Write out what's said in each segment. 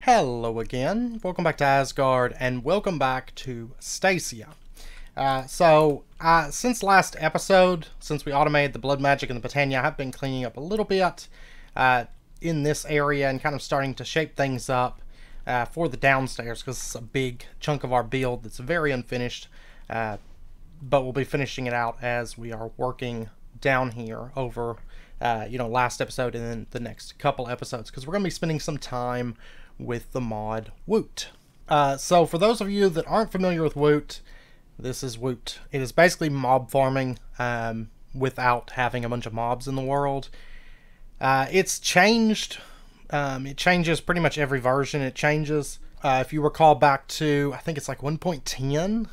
Hello again, welcome back to Asgard, and welcome back to Stacia. Since last episode, since we automated the blood magic and the Britannia, I have been cleaning up a little bit in this area and kind of starting to shape things up for the downstairs, because it's a big chunk of our build that's very unfinished, but we'll be finishing it out as we are working down here over last episode and then the next couple episodes, because we're going to be spending some time with the mod Woot. So for those of you that aren't familiar with Woot, this is Woot. It is basically mob farming without having a bunch of mobs in the world. It's changed. It changes pretty much every version. It changes. If you recall back to, I think it's like 1.10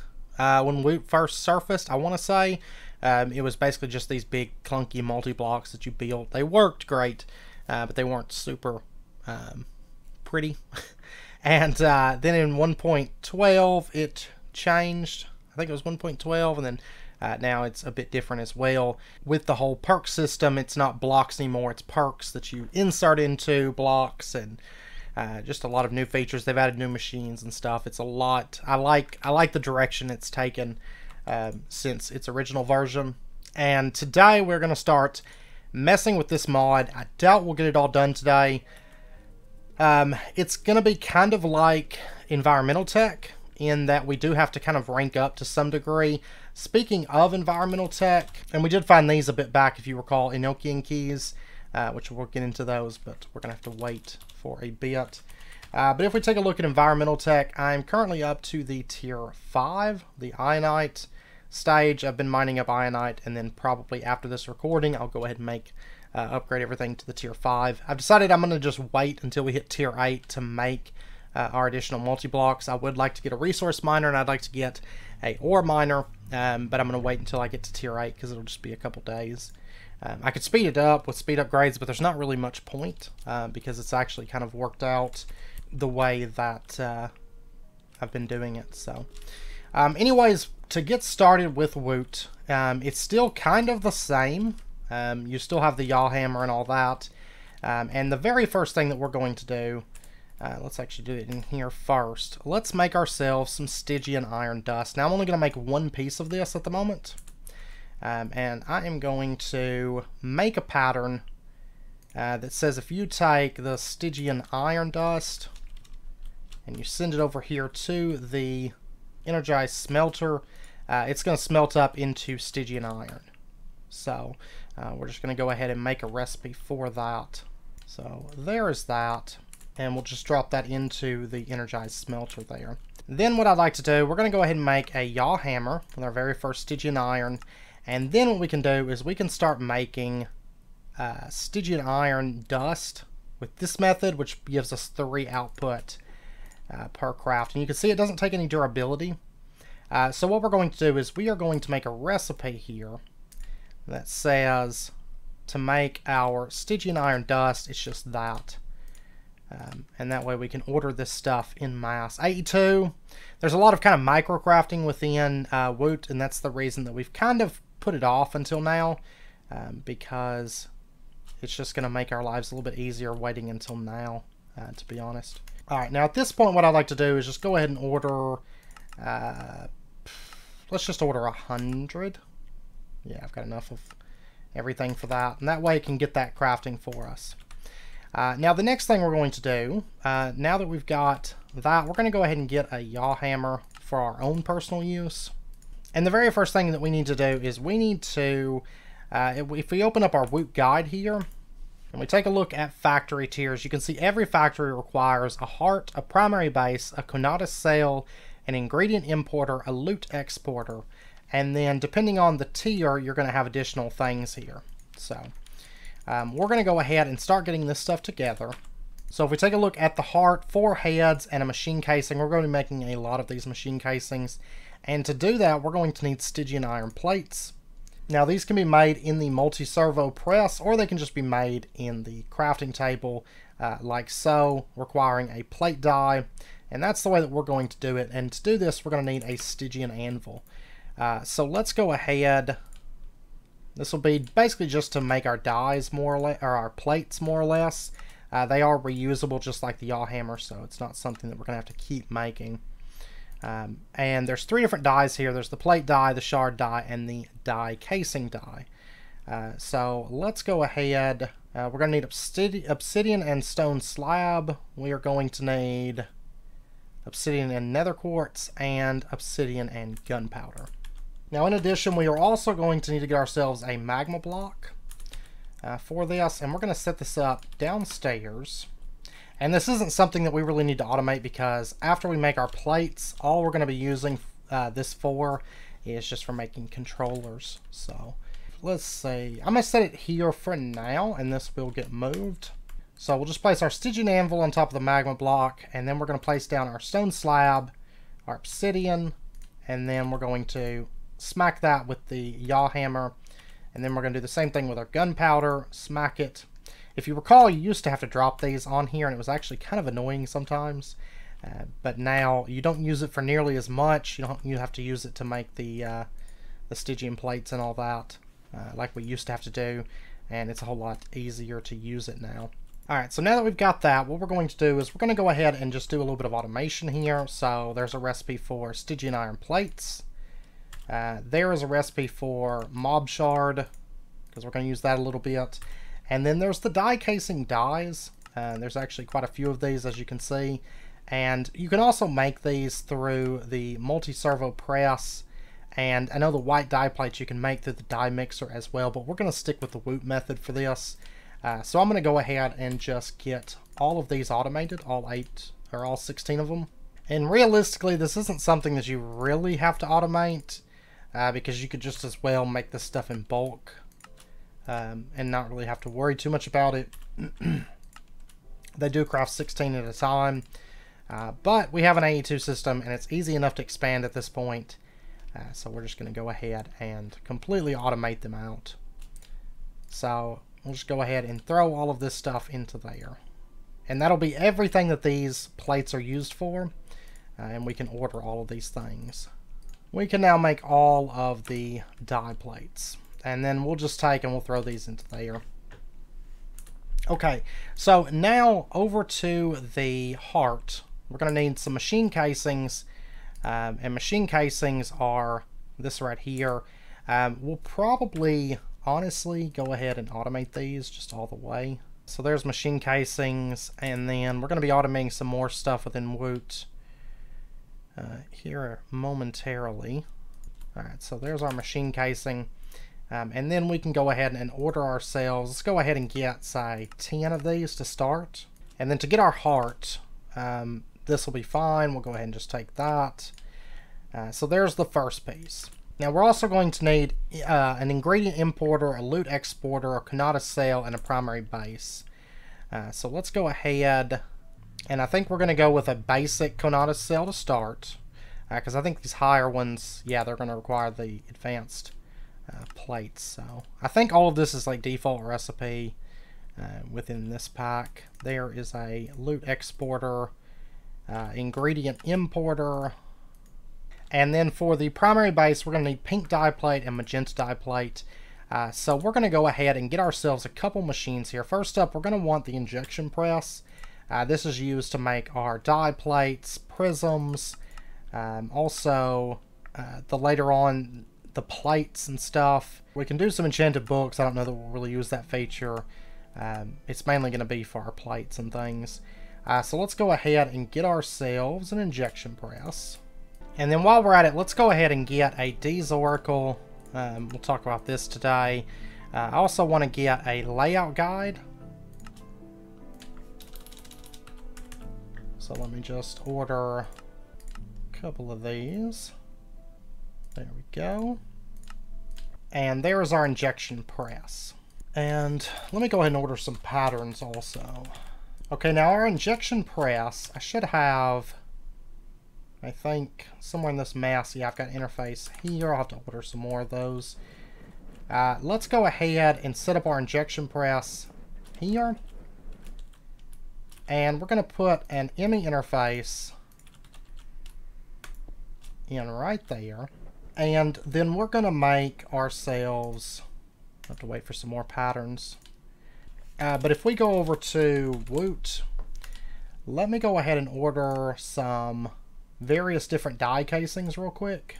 when Woot first surfaced, I want to say. It was basically just these big clunky multi-blocks that you built. They worked great, but they weren't super pretty. And then in 1.12 it changed. I think it was 1.12, and then now it's a bit different as well. With the whole perk system, it's not blocks anymore, it's perks that you insert into blocks, and just a lot of new features. They've added new machines and stuff. It's a lot. I like the direction it's taken since its original version. And today we're going to start messing with this mod. I doubt we'll get it all done today. It's going to be kind of like environmental tech, in that we do have to kind of rank up to some degree. Speaking of environmental tech, and we did find these a bit back, if you recall, Enochian keys, which we'll get into those, but we're going to have to wait for a bit. But if we take a look at environmental tech, I'm currently up to the tier 5, the Ionite stage. I've been mining up Ionite, and then probably after this recording, I'll go ahead and make upgrade everything to the tier 5. I've decided I'm going to just wait until we hit tier 8 to make our additional multi-blocks. I would like to get a resource miner, and I'd like to get a ore miner, but I'm going to wait until I get to tier 8, because it'll just be a couple days. I could speed it up with speed upgrades, but there's not really much point, because it's actually kind of worked out the way that I've been doing it. So anyways, to get started with Woot, it's still kind of the same. You still have the yaw hammer and all that. And the very first thing that we're going to do, let's actually do it in here first. Let's make ourselves some Stygian iron dust. Now I'm only going to make one piece of this at the moment. And I am going to make a pattern that says if you take the Stygian iron dust and you send it over here to the energized smelter, it's going to smelt up into Stygian iron. So we're just going to go ahead and make a recipe for that. So there is that, and we'll just drop that into the energized smelter there. Then what I'd like to do, we're going to go ahead and make a yaw hammer with our very first Stygian iron, and then what we can do is we can start making Stygian iron dust with this method, which gives us 3 output per craft. And you can see it doesn't take any durability. So what we're going to do is we are going to make a recipe here that says to make our Stygian iron dust, it's just that. And that way we can order this stuff in mass. 82, there's a lot of kind of micro crafting within Woot, and that's the reason that we've kind of put it off until now, because it's just going to make our lives a little bit easier waiting until now, to be honest. Alright, now at this point what I'd like to do is just go ahead and order, let's just order 100. Yeah, I've got enough of everything for that, and that way it can get that crafting for us. Now the next thing we're going to do, now that we've got that, we're going to go ahead and get a yaw hammer for our own personal use. And the very first thing that we need to do is we need to, if we open up our Woot guide here, and we take a look at factory tiers, you can see every factory requires a heart, a primary base, a Conatus sail, an ingredient importer, a loot exporter, and then depending on the tier, you're going to have additional things here. So we're going to go ahead and start getting this stuff together. So if we take a look at the heart, 4 heads, and a machine casing, we're going to be making a lot of these machine casings. And to do that, we're going to need Stygian iron plates. Now these can be made in the multi-servo press, or they can just be made in the crafting table, like so, requiring a plate die. And that's the way that we're going to do it. And to do this, we're going to need a Stygian anvil. So let's go ahead. This will be basically just to make our dies more or less, or our plates more or less. They are reusable just like the yaw hammer, so it's not something that we're going to have to keep making. And there's 3 different dyes here. There's the plate dye, the shard dye, and the die casing dye. So let's go ahead. We're going to need obsidian and stone slab. We are going to need obsidian and nether quartz, and obsidian and gunpowder. Now in addition, we are also going to need to get ourselves a magma block for this, and we're going to set this up downstairs. And this isn't something that we really need to automate, because after we make our plates, all we're going to be using this for is just for making controllers. So let's see, I'm going to set it here for now, and this will get moved. So we'll just place our Stygian anvil on top of the magma block, and then we're going to place down our stone slab, our obsidian, and then we're going to smack that with the yaw hammer, and then we're going to do the same thing with our gunpowder, smack it. If you recall, you used to have to drop these on here, and it was actually kind of annoying sometimes, but now you don't use it for nearly as much. You have to use it to make the Stygian plates and all that, like we used to have to do, and it's a whole lot easier to use it now. Alright, so now that we've got that, what we're going to do is we're going to go ahead and just do a little bit of automation here. So there's a recipe for Stygian iron plates. There is a recipe for mob shard, because we're going to use that a little bit. And then there's the die casing dyes. There's actually quite a few of these, as you can see. And you can also make these through the multi-servo press. And I know the white die plates you can make through the die mixer as well, but we're going to stick with the Woot method for this. So I'm going to go ahead and just get all of these automated, all 8 or all 16 of them. And realistically, this isn't something that you really have to automate, because you could just as well make this stuff in bulk and not really have to worry too much about it. They do craft 16 at a time, but we have an AE2 system, and it's easy enough to expand at this point. So we're just going to go ahead and completely automate them out. So we'll just go ahead and throw all of this stuff into there. And that'll be everything that these plates are used for. And we can order all of these things. We can now make all of the die plates. And then we'll just take and we'll throw these into there. Okay, so now over to the heart. We're going to need some machine casings. And machine casings are this right here. We'll probably honestly go ahead and automate these just all the way. So there's machine casings, and then we're going to be automating some more stuff within Woot here momentarily. Alright, so there's our machine casing, and then we can go ahead and order ourselves. Let's go ahead and get, say, 10 of these to start, and then to get our heart, this will be fine. We'll go ahead and just take that. So there's the first piece. Now we're also going to need an ingredient importer, a loot exporter, a Kanata cell, and a primary base. So let's go ahead, and I think we're going to go with a basic Kanata cell to start, because I think these higher ones, yeah, they're going to require the advanced plates. So I think all of this is like default recipe within this pack. There is a loot exporter, ingredient importer. And then for the primary base, we're going to need pink die plate and magenta die plate. So we're going to go ahead and get ourselves a couple machines here. First up, we're going to want the injection press. This is used to make our die plates, prisms, also later on the plates and stuff. We can do some enchanted books. I don't know that we'll really use that feature. It's mainly going to be for our plates and things. So let's go ahead and get ourselves an injection press. And then while we're at it, let's go ahead and get a D's Oracle. We'll talk about this today. I also want to get a layout guide. So let me just order a couple of these. There we go. And there's our injection press. And let me go ahead and order some patterns also. Okay, now our injection press, I should have, I think, somewhere in this mess. Yeah, I've got interface here. I'll have to order some more of those. Let's go ahead and set up our injection press here. And we're going to put an ME interface in right there. And then we're going to make ourselves, I have to wait for some more patterns. But if we go over to Woot, let me go ahead and order some various different die casings real quick.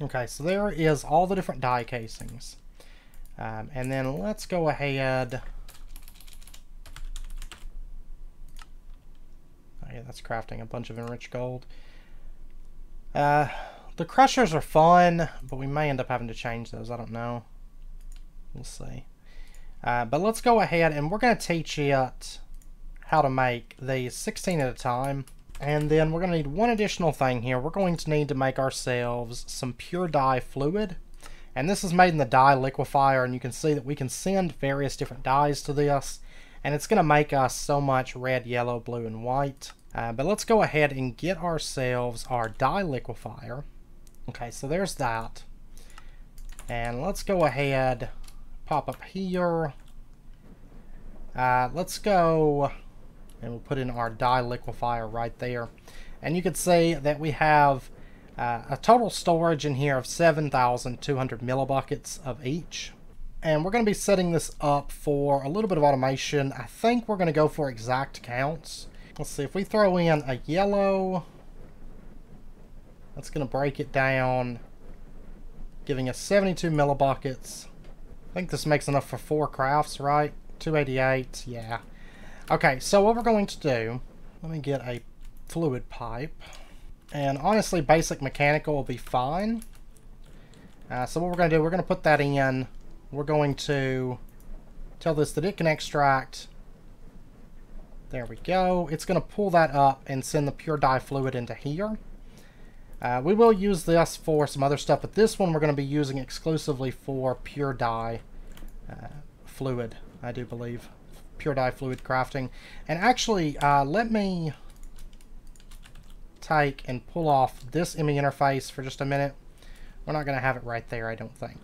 Okay, so there is all the different die casings. And then let's go ahead. Oh yeah, that's crafting a bunch of enriched gold. The crushers are fun, but we may end up having to change those. I don't know. We'll see. But let's go ahead and we're going to teach it how to make these 16 at a time. And then we're going to need one additional thing here. We're going to need to make ourselves some pure dye fluid. And this is made in the dye liquefier, and you can see that we can send various different dyes to this. And it's going to make us so much red, yellow, blue, and white. But let's go ahead and get ourselves our dye liquefier. Okay, so there's that. And let's go ahead, pop up here. Let's go, and we'll put in our dye liquefier right there. And you can see that we have a total storage in here of 7,200 millibuckets of each. And we're going to be setting this up for a little bit of automation. I think we're going to go for exact counts. Let's see, if we throw in a yellow, that's going to break it down, giving us 72 millibuckets. I think this makes enough for 4 crafts, right? 288, yeah. Okay, so what we're going to do, let me get a fluid pipe. And honestly, basic mechanical will be fine. So what we're going to do, we're going to put that in. We're going to tell this that it can extract. There we go. It's going to pull that up and send the pure dye fluid into here. We will use this for some other stuff, but this one we're going to be using exclusively for pure dye fluid, I do believe. Pure dye fluid crafting. And actually, let me take and pull off this ME interface for just a minute. We're not going to have it right there, I don't think.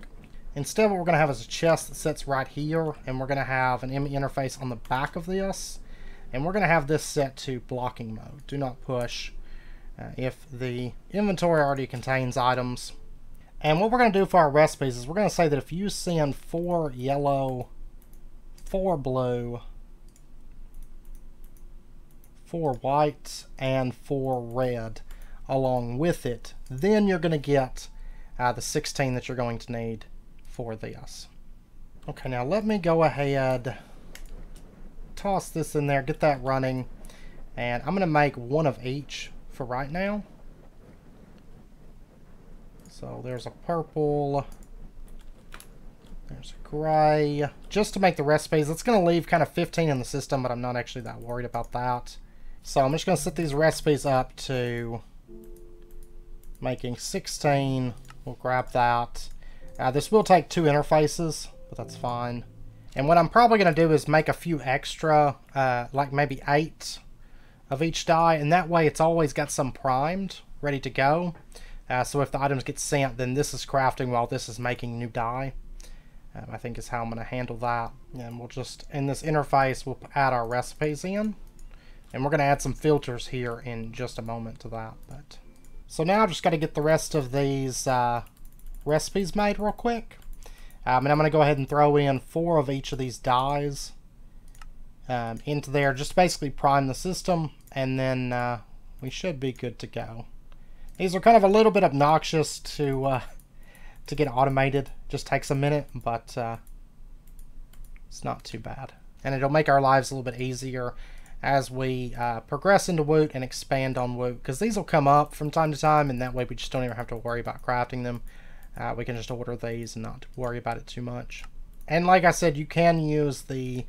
Instead, what we're going to have is a chest that sits right here, and we're going to have an ME interface on the back of this. And we're going to have this set to blocking mode. Do not push if the inventory already contains items. And what we're going to do for our recipes is we're going to say that if you send 4 yellow, 4 blue, 4 white, and 4 red along with it, then you're going to get the 16 that you're going to need for this. Okay, now let me go ahead, toss this in there, get that running, and I'm going to make 1 of each for right now. So there's a purple, there's a gray, just to make the recipes. It's going to leave kind of 15 in the system, but I'm not actually that worried about that. So I'm just going to set these recipes up to making 16. We'll grab that. This will take 2 interfaces, but that's fine. And what I'm probably going to do is make a few extra, like maybe 8 of each dye, and that way it's always got some primed, ready to go. So if the items get sent, then this is crafting while this is making new dye. I think is how I'm going to handle that. And we'll just, in this interface, we'll add our recipes in. And we're going to add some filters here in just a moment to that. But so now I've just got to get the rest of these recipes made real quick. And I'm going to go ahead and throw in 4 of each of these dyes into there. Just basically prime the system. And then we should be good to go. These are kind of a little bit obnoxious to get automated. Just takes a minute, but it's not too bad. And it'll make our lives a little bit easier as we progress into Woot and expand on Woot, because these will come up from time to time, and that way we just don't even have to worry about crafting them. We can just order these and not worry about it too much. And like I said, you can use the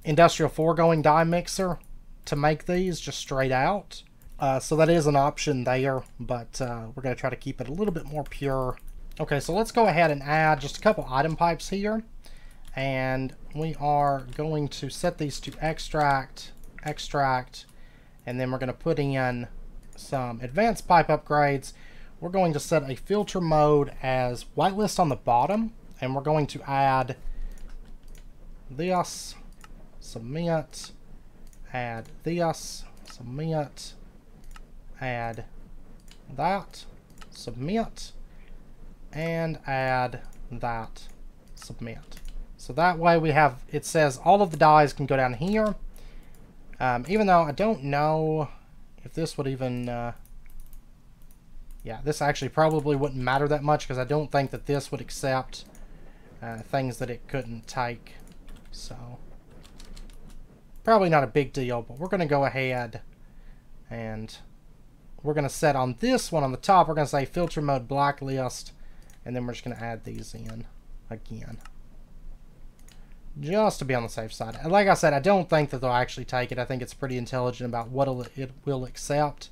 industrial foregoing dye mixer to make these just straight out. So that is an option there, but we're going to try to keep it a little bit more pure. Okay, so let's go ahead and add just a couple item pipes here. And we are going to set these to extract, extract, and then we're going to put in some advanced pipe upgrades. We're going to set a filter mode as whitelist on the bottom, and we're going to add this, submit, add this, submit, add that, submit, and add that, submit. So that way we have, it says all of the dies can go down here. Even though I don't know if this would even, yeah, this actually probably wouldn't matter that much because I don't think that this would accept things that it couldn't take. So, probably not a big deal, but we're going to go ahead and we're going to set on this one on the top, we're going to say filter mode blacklist, and then we're just going to add these in again. Just to be on the safe side. Like I said, I don't think that they'll actually take it. I think it's pretty intelligent about what it will accept.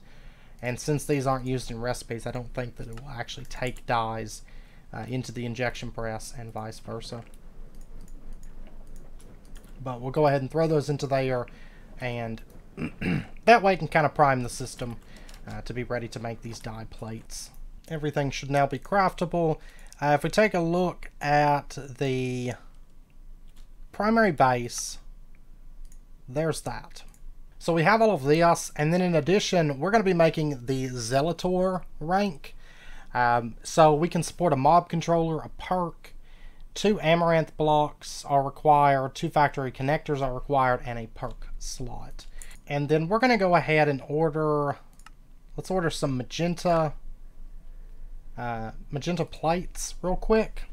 And since these aren't used in recipes, I don't think that it will actually take dyes into the injection press and vice versa. But we'll go ahead and throw those into there, and that way it can kind of prime the system to be ready to make these dye plates. Everything should now be craftable. If we take a look at the primary base, there's that. So we have all of this, and then in addition, we're going to be making the Zealotor rank. So we can support a mob controller, a perk, 2 amaranth blocks are required, 2 factory connectors are required, and a perk slot. And then we're going to go ahead and order, let's order some magenta plates real quick.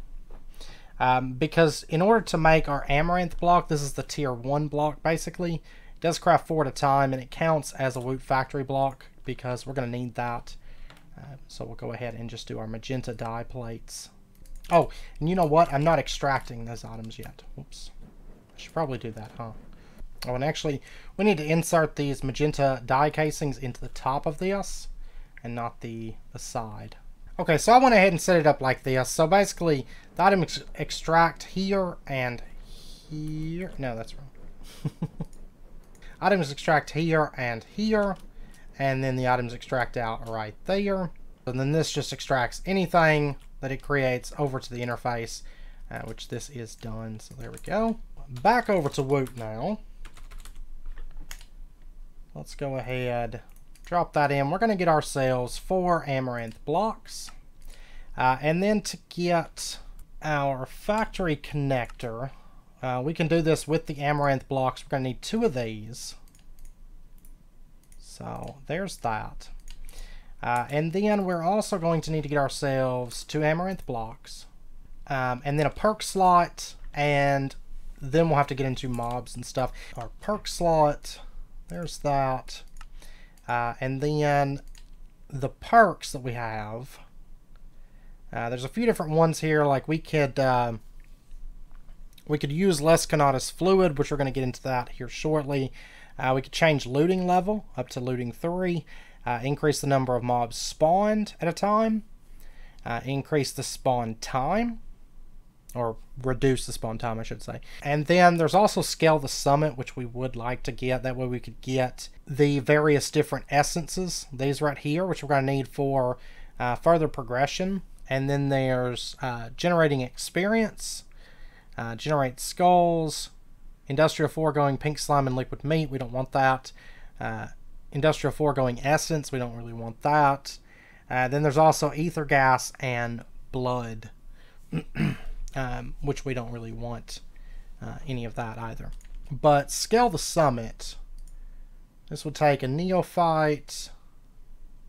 Because in order to make our amaranth block, this is the tier 1 block basically, it does craft 4 at a time, and it counts as a Woot factory block because we're going to need that. So we'll go ahead and just do our magenta dye plates. Oh, and you know what? I'm not extracting those items yet. Oops. I should probably do that, huh? Oh, and actually, we need to insert these magenta dye casings into the top of this and not the side. Okay, so I went ahead and set it up like this. So basically, the items extract here and here. No, that's wrong. Items extract here, and then the items extract out right there. And then this just extracts anything that it creates over to the interface, which this is done. So there we go. Back over to Woot now. Let's go ahead, drop that in. We're going to get ourselves 4 amaranth blocks. And then to get our factory connector, we can do this with the amaranth blocks. We're going to need 2 of these. So there's that. And then we're also going to need to get ourselves 2 amaranth blocks. And then a perk slot, and then we'll have to get into mobs and stuff. Our perk slot, there's that. And then the perks that we have, there's a few different ones here. Like we could use Lescanatus Fluid, which we're going to get into that here shortly. We could change looting level up to looting 3. Increase the number of mobs spawned at a time. Increase the spawn time. Or reduce the spawn time, I should say. And then there's also Scale the Summit, which we would like to get. That way we could get the various different essences. These right here, which we're going to need for further progression. And then there's Generating Experience. Generate Skulls. Industrial Foregoing Pink Slime and Liquid Meat. We don't want that. Industrial Foregoing Essence. We don't really want that. Then there's also Ether Gas and Blood. Which we don't really want any of that either. But Scale the Summit. This would take a Neophyte.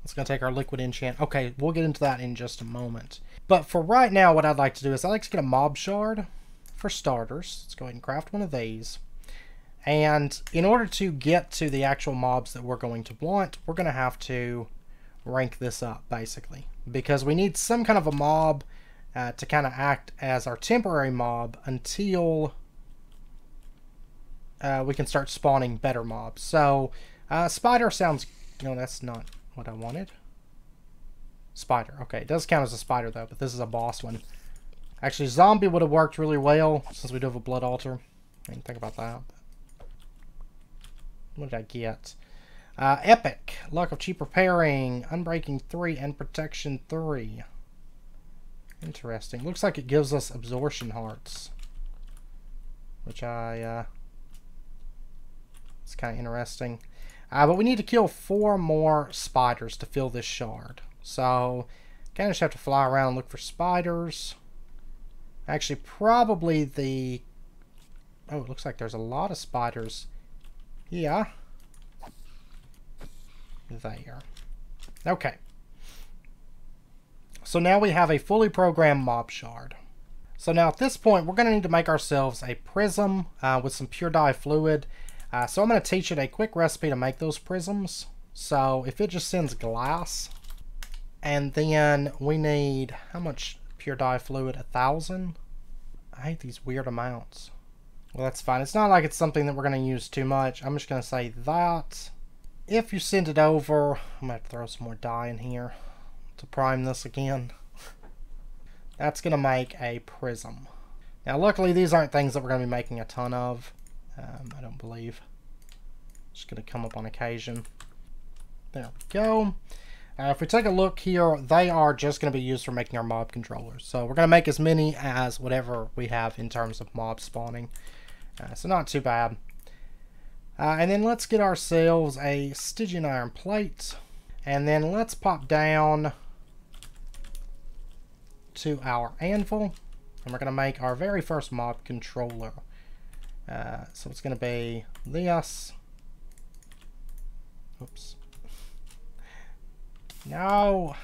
It's going to take our Liquid Enchant. Okay, we'll get into that in just a moment. But for right now, what I'd like to do is I'd like to get a Mob Shard for starters. Let's go ahead and craft one of these. And in order to get to the actual mobs that we're going to want, we're going to have to rank this up, basically. Because we need some kind of a mob to kind of act as our temporary mob until we can start spawning better mobs. So, spider sounds... No, that's not what I wanted. Spider. Okay, it does count as a spider, though, but this is a boss one. Actually, zombie would have worked really well, since we do have a blood altar. I didn't think about that. What did I get? Epic. Luck of Cheap Repairing. Unbreaking 3 and Protection 3. Interesting. Looks like it gives us Absorption Hearts. Which it's kind of interesting. But we need to kill 4 more spiders to fill this shard. So, kind of just have to fly around and look for spiders. Actually, probably the Oh, it looks like there's a lot of spiders. Yeah. There. Okay. So now we have a fully programmed mob shard. So now at this point, we're going to need to make ourselves a prism with some pure dye fluid. So I'm going to teach it a quick recipe to make those prisms. So if it just sends glass, and then we need, how much pure dye fluid? 1,000? I hate these weird amounts. Well, that's fine. It's not like it's something that we're going to use too much. I'm just going to say that. If you send it over, I'm going to have to throw some more dye in here to prime this again. That's going to make a prism. Now, luckily, these aren't things that we're going to be making a ton of. I don't believe. Just going to come up on occasion. There we go. If we take a look here, they are just going to be used for making our mob controllers. So we're going to make as many as whatever we have in terms of mob spawning. So not too bad. And then let's get ourselves a Stygian iron plate. And then let's pop down to our anvil. And we're going to make our very first mob controller. So it's going to be this. Oops. No!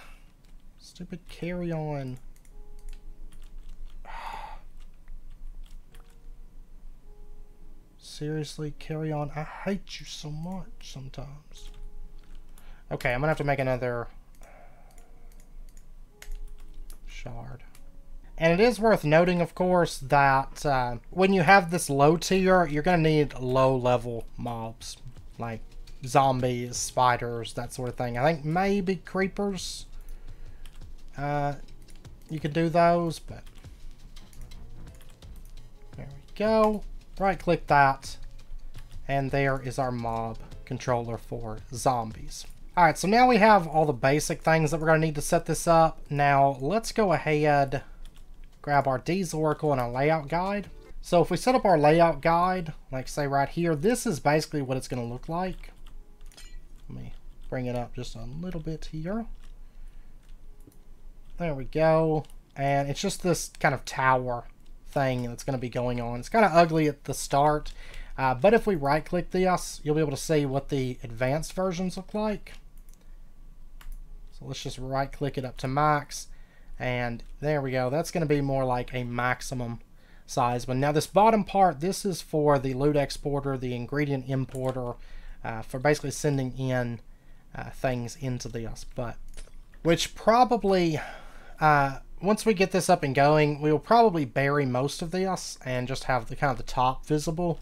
Stupid carry on. Seriously, carry on. I hate you so much sometimes. Okay, I'm gonna have to make another shard. And it is worth noting, of course, that when you have this low tier, you're gonna need low level mobs. Like zombies, spiders, that sort of thing. I think maybe creepers. You could do those, but there we go. Right click that, and there is our mob controller for zombies. Alright, so now we have all the basic things that we're going to need to set this up. Now let's go ahead, grab our D's Oracle and our layout guide. So if we set up our layout guide, like say right here, this is basically what it's going to look like. Let me bring it up just a little bit here. There we go. And it's just this kind of tower thing that's going to be going on. It's kind of ugly at the start, but if we right click this, you'll be able to see what the advanced versions look like. So let's just right click it up to max, and there we go. That's going to be more like a maximum size. But now this bottom part, this is for the loot exporter, the ingredient importer, for basically sending in things into this. But which probably once we get this up and going, we will probably bury most of this and just have the kind of the top visible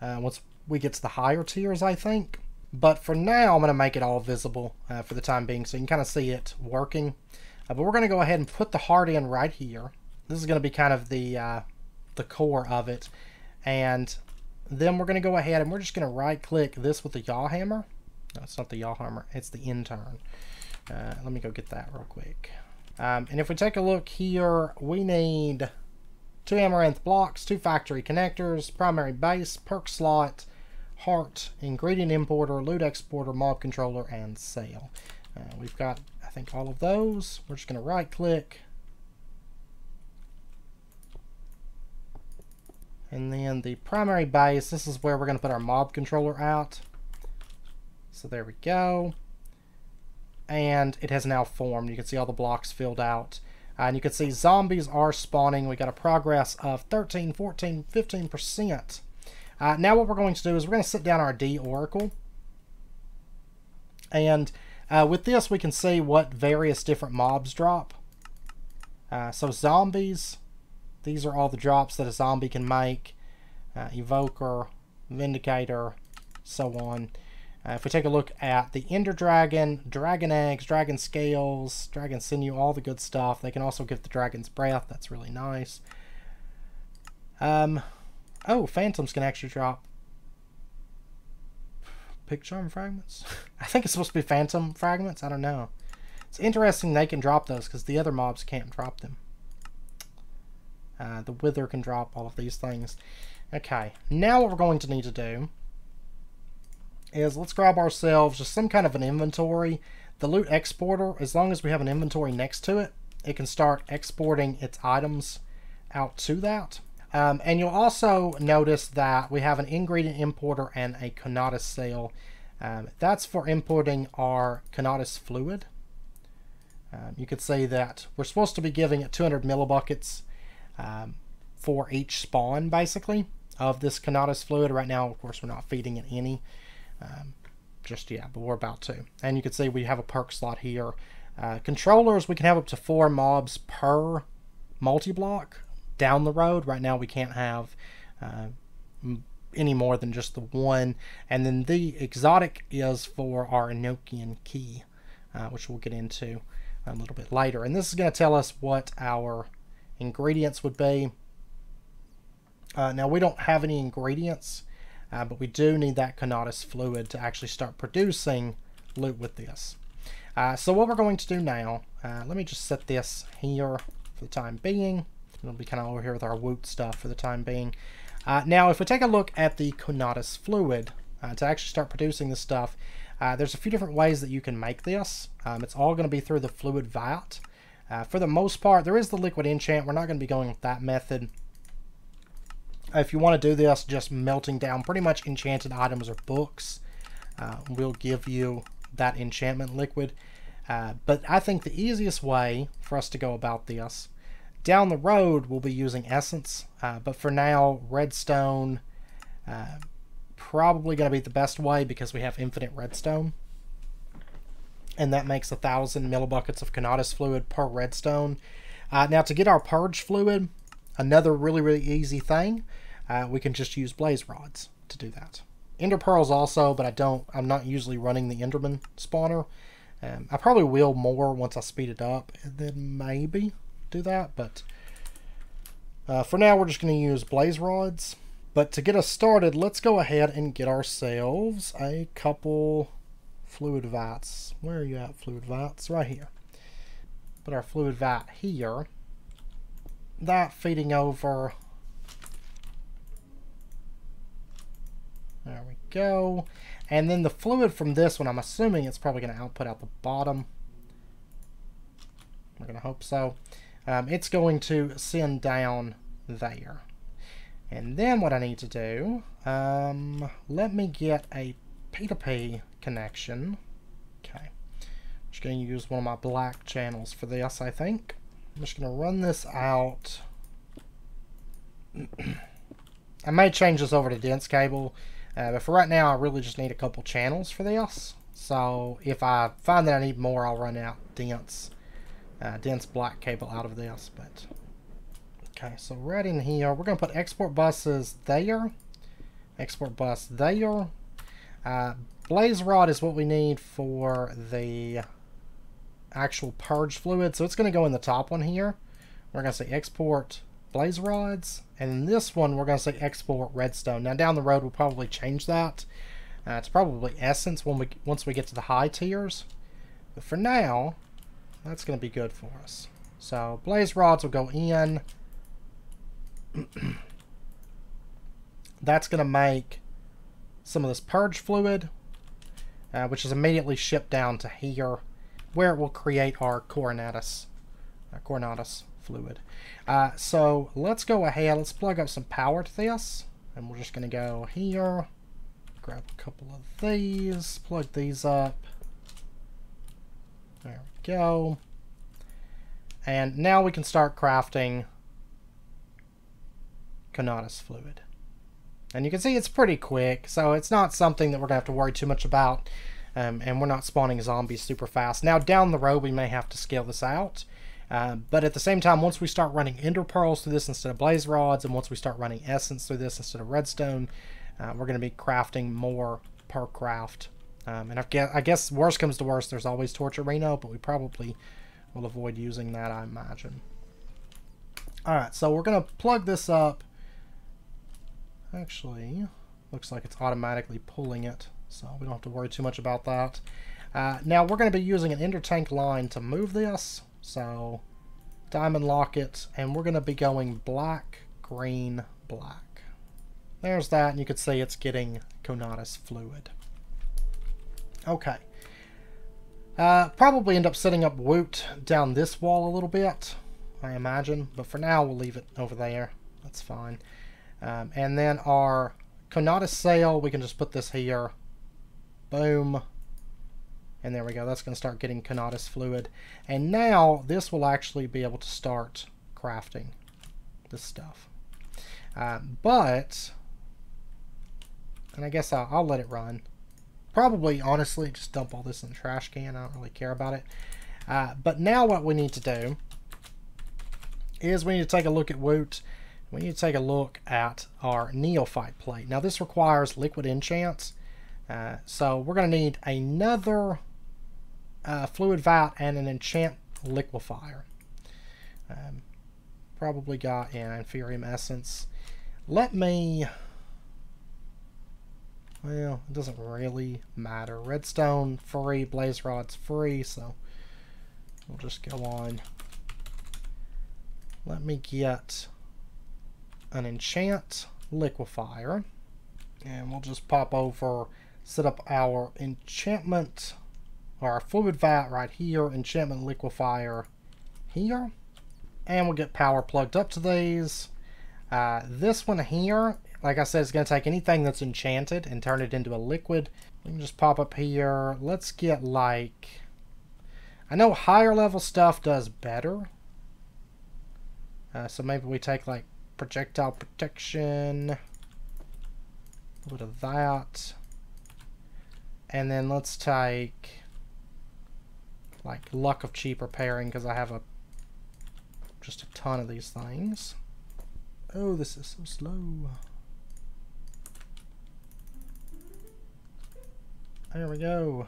once we get to the higher tiers, I think. But for now, I'm going to make it all visible for the time being, so you can kind of see it working. But we're going to go ahead and put the heart in right here. This is going to be kind of the core of it. And then we're going to go ahead and we're just going to right click this with the yaw hammer. No, it's not the yaw hammer, it's the intern. Let me go get that real quick. And if we take a look here, we need 2 amaranth blocks, 2 factory connectors, primary base, perk slot, heart, ingredient importer, loot exporter, mob controller, and sale. We've got, I think, all of those. We're just going to right click. And then the primary base, this is where we're going to put our mob controller out. So there we go. And it has now formed. You can see all the blocks filled out. And you can see zombies are spawning. We got a progress of 13, 14, 15%. Now what we're going to do is we're going to sit down our D Oracle. And with this we can see what various different mobs drop. So zombies, these are all the drops that a zombie can make. Evoker, Vindicator, so on. If we take a look at the Ender Dragon, Dragon Eggs, Dragon Scales, Dragon Sinew, all the good stuff. They can also give the Dragon's Breath. That's really nice. Oh, Phantoms can actually drop Pick Charm Fragments. I think it's supposed to be Phantom Fragments. I don't know. It's interesting they can drop those because the other mobs can't drop them. The Wither can drop all of these things. Okay, now what we're going to need to do is let's grab ourselves just some kind of an inventory. The loot exporter, as long as we have an inventory next to it, it can start exporting its items out to that. And you'll also notice that we have an ingredient importer and a Conatus cell. That's for importing our Conatus fluid. You could say that we're supposed to be giving it 200 millibuckets for each spawn, basically, of this Conatus fluid. Right now, of course, we're not feeding it any just yet, but we're about to. And you can see we have a perk slot here. Controllers, we can have up to 4 mobs per multi-block down the road. Right now, we can't have any more than just the one. And then the exotic is for our Enochian key, which we'll get into a little bit later. And this is going to tell us what our ingredients would be. Now, we don't have any ingredients, but we do need that Conatus fluid to actually start producing loot with this. So what we're going to do now, let me just set this here for the time being. We'll be kind of over here with our Woot stuff for the time being. Now, if we take a look at the Conatus fluid, to actually start producing this stuff, there's a few different ways that you can make this. It's all going to be through the fluid vat. For the most part, there is the liquid enchant. We're not going to be going with that method. If you want to do this, just melting down pretty much enchanted items or books will give you that enchantment liquid. But I think the easiest way for us to go about this, down the road, we'll be using essence. But for now, redstone probably going to be the best way because we have infinite redstone. And that makes 1,000 millibuckets of Conatus fluid per redstone. Now, to get our purge fluid, another really easy thing, we can just use blaze rods to do that. Ender pearls also, but I'm not usually running the Enderman spawner. I probably will more once I speed it up, and then maybe do that. But for now, we're just going to use blaze rods. But to get us started, let's go ahead and get ourselves a couple fluid vats. Where are you at, fluid vats? Right here. Put our fluid vat here. That feeding over. There we go. And then the fluid from this one, I'm assuming it's probably going to output out the bottom. We're going to hope so. It's going to send down there. And then what I need to do, let me get a P2P connection. Okay. I'm just going to use one of my black channels for this, I think. I'm just going to run this out. I may change this over to dense cable, but for right now I really just need a couple channels for this. So if I find that I need more, I'll run out dense black cable out of this. But okay, so right in here, we're going to put export buses there, export bus there. Blaze rod is what we need for the actual purge fluid, so it's going to go in the top one here. We're going to say export blaze rods, and in this one we're going to say export redstone. Now down the road we'll probably change that to probably essence once we get to the high tiers, but for now that's going to be good for us. So blaze rods will go in. That's going to make some of this purge fluid, which is immediately shipped down to here, where it will create our Conatus fluid. So let's go ahead, let's plug up some power to this, and we're just going to go here, grab a couple of these, plug these up. There we go. And now we can start crafting Conatus fluid. And you can see it's pretty quick, so it's not something that we're going to have to worry too much about. And we're not spawning zombies super fast. Now down the road we may have to scale this out. But at the same time, once we start running ender pearls through this instead of blaze rods, and once we start running essence through this instead of redstone, we're going to be crafting more per craft. And I guess worst comes to worst, there's always torch arena, but we probably will avoid using that, I imagine. Alright, so we're going to plug this up. Actually, looks like it's automatically pulling it, so we don't have to worry too much about that. Now we're going to be using an ender tank line to move this. So diamond lock it, and we're going to be going black, green, black. There's that, and you can see it's getting Conatus fluid. Okay. Probably end up setting up Woot down this wall a little bit, I imagine, but for now we'll leave it over there. That's fine. And then our Conatus sail, we can just put this here. Boom. And there we go. That's going to start getting Conatus fluid. And now this will actually be able to start crafting this stuff. But, and I guess I'll let it run. Probably, honestly, just dump all this in the trash can. I don't really care about it. But now what we need to do is we need to take a look at Woot. We need to take a look at our Neophyte Plate. Now this requires liquid enchants. So we're going to need another fluid vat and an enchant liquefier. Probably got Inferium Essence. Let me... Well, it doesn't really matter. Redstone free, blaze rods free, so we'll just go on. Let me get an enchant liquefier, and we'll just pop over, set up our enchantment, or our fluid vat right here, enchantment liquefier here, and we'll get power plugged up to these. This one here, like I said, is going to take anything that's enchanted and turn it into a liquid. We can just pop up here. Let's get like... I know higher level stuff does better. So maybe we take like projectile protection. A little bit of that. And then let's take like luck of cheap repairing, because I have just a ton of these things. Oh, this is so slow. There we go.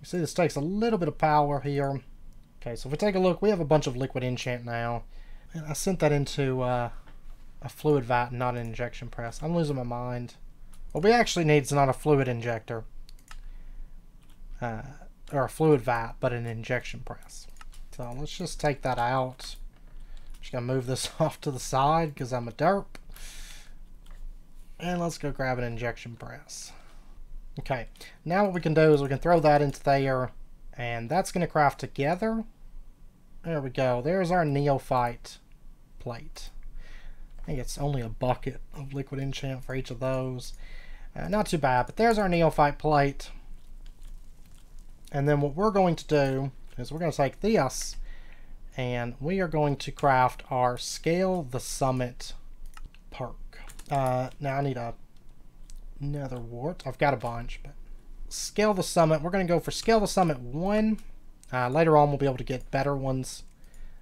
You see this takes a little bit of power here. Okay, so if we take a look, we have a bunch of liquid enchant now. And I sent that into a fluid vat, not an injection press. I'm losing my mind. What we actually need is not a fluid injector. Or a fluid vat, but an injection press. So let's just take that out. Just gonna move this off to the side because I'm a derp. And let's go grab an injection press. Okay, now what we can do is we can throw that into there, and that's going to craft together. There we go. There's our Neophyte Plate. I think it's only a bucket of liquid enchant for each of those. Not too bad, but there's our Neophyte Plate. And then what we're going to do is we're going to take this, and we are going to craft our Scale the Summit perk. Now I need another wart. I've got a bunch, but Scale the Summit. We're going to go for Scale the Summit 1. Later on, we'll be able to get better ones,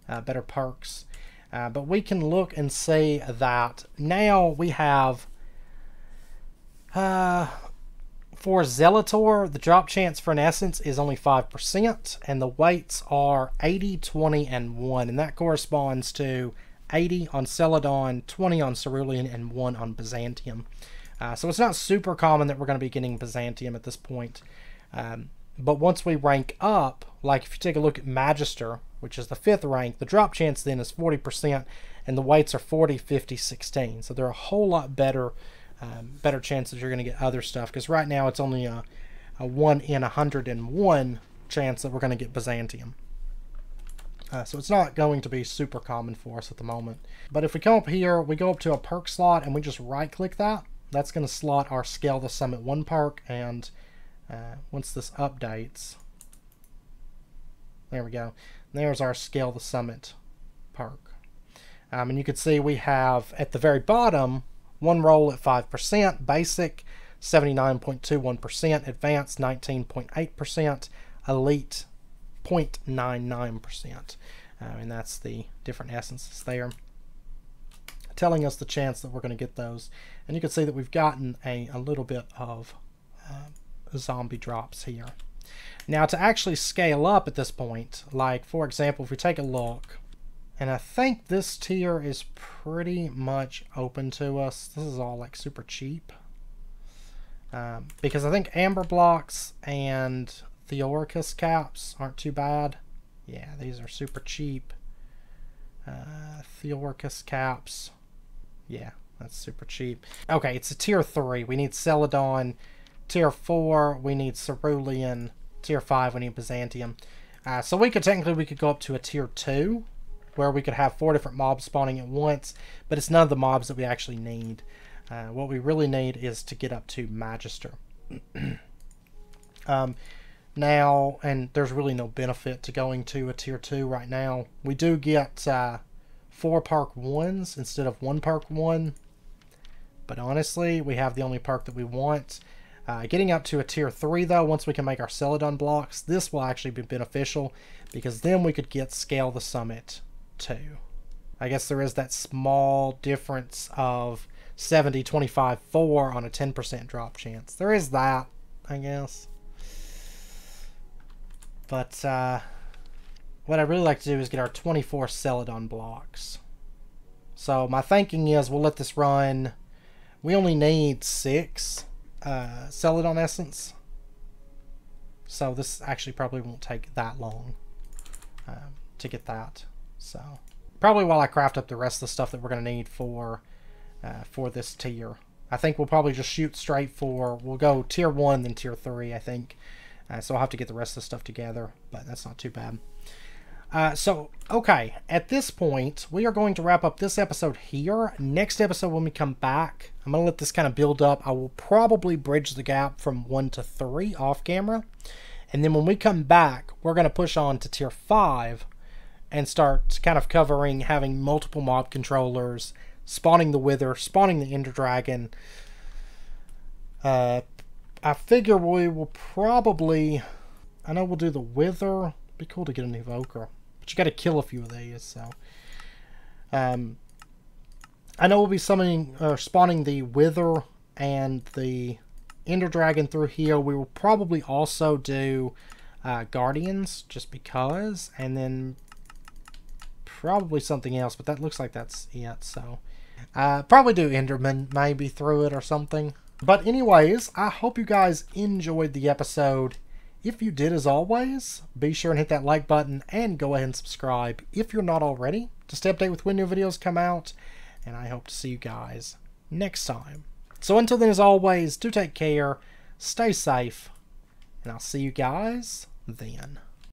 better perks. But we can look and see that now we have, for Zealotr, the drop chance for an essence is only 5%, and the weights are 80, 20, and 1, and that corresponds to 80 on Celadon, 20 on Cerulean, and 1 on Byzantium. So it's not super common that we're going to be getting Byzantium at this point. But once we rank up, like if you take a look at Magister, which is the 5th rank, the drop chance then is 40%, and the weights are 40, 50, 16. So they're a whole lot better, better chances you're going to get other stuff, because right now it's only a 1 in 101 chance that we're going to get Byzantium. So it's not going to be super common for us at the moment. But if we come up here, we go up to a perk slot and we just right click that, that's going to slot our Scale the Summit 1 perk, and once this updates, there we go. There's our Scale the Summit perk. And you can see we have at the very bottom, 1 roll at 5%, basic 79.21%, advanced 19.8%, elite 0.99%. And that's the different essences there, telling us the chance that we're going to get those. And you can see that we've gotten a little bit of zombie drops here. Now to actually scale up at this point, like for example, if we take a look, and I think this tier is pretty much open to us. This is all like super cheap. Because I think Amber Blocks and Theoricus caps aren't too bad. Yeah, these are super cheap. Theoricus caps. Yeah, that's super cheap. Okay, it's a tier 3. We need Celadon. Tier 4, we need Cerulean. Tier 5, we need Byzantium. So we could technically go up to a tier 2. where we could have 4 different mobs spawning at once, but it's none of the mobs that we actually need. What we really need is to get up to Magister. Now, and there's really no benefit to going to a tier 2 right now. We do get 4 perk 1s instead of 1 perk 1, but honestly, we have the only perk that we want. Getting up to a tier 3 though, once we can make our Celadon blocks, this will actually be beneficial, because then we could get Scale the Summit too. I guess there is that small difference of 70, 25, 4 on a 10% drop chance. There is that, I guess. But what I'd really like to do is get our 24 Celadon blocks. So my thinking is we'll let this run. We only need 6 Celadon Essence. So this actually probably won't take that long to get that. So probably while I craft up the rest of the stuff that we're going to need for this tier. I think we'll probably just shoot straight for, we'll go tier 1 then tier 3, I think. So I'll have to get the rest of the stuff together, but that's not too bad. So, okay, at this point, we are going to wrap up this episode here. Next episode, when we come back, I'm going to let this kind of build up. I will probably bridge the gap from 1 to 3 off camera. And then when we come back, we're going to push on to tier 5 and start kind of covering having multiple mob controllers, spawning the Wither, spawning the Ender Dragon. I figure we will probably, I know we'll do the Wither. It'd be cool to get an Evoker, but you got to kill a few of these. So, I know we'll be summoning or spawning the Wither and the Ender Dragon through here. We will probably also do Guardians, just because, and then probably something else. But that looks like that's it. So, probably do Enderman maybe through it or something. But anyways, I hope you guys enjoyed the episode. If you did, as always, be sure and hit that like button and go ahead and subscribe if you're not already, to stay updated with when new videos come out. And I hope to see you guys next time. So until then, as always, do take care, stay safe, and I'll see you guys then.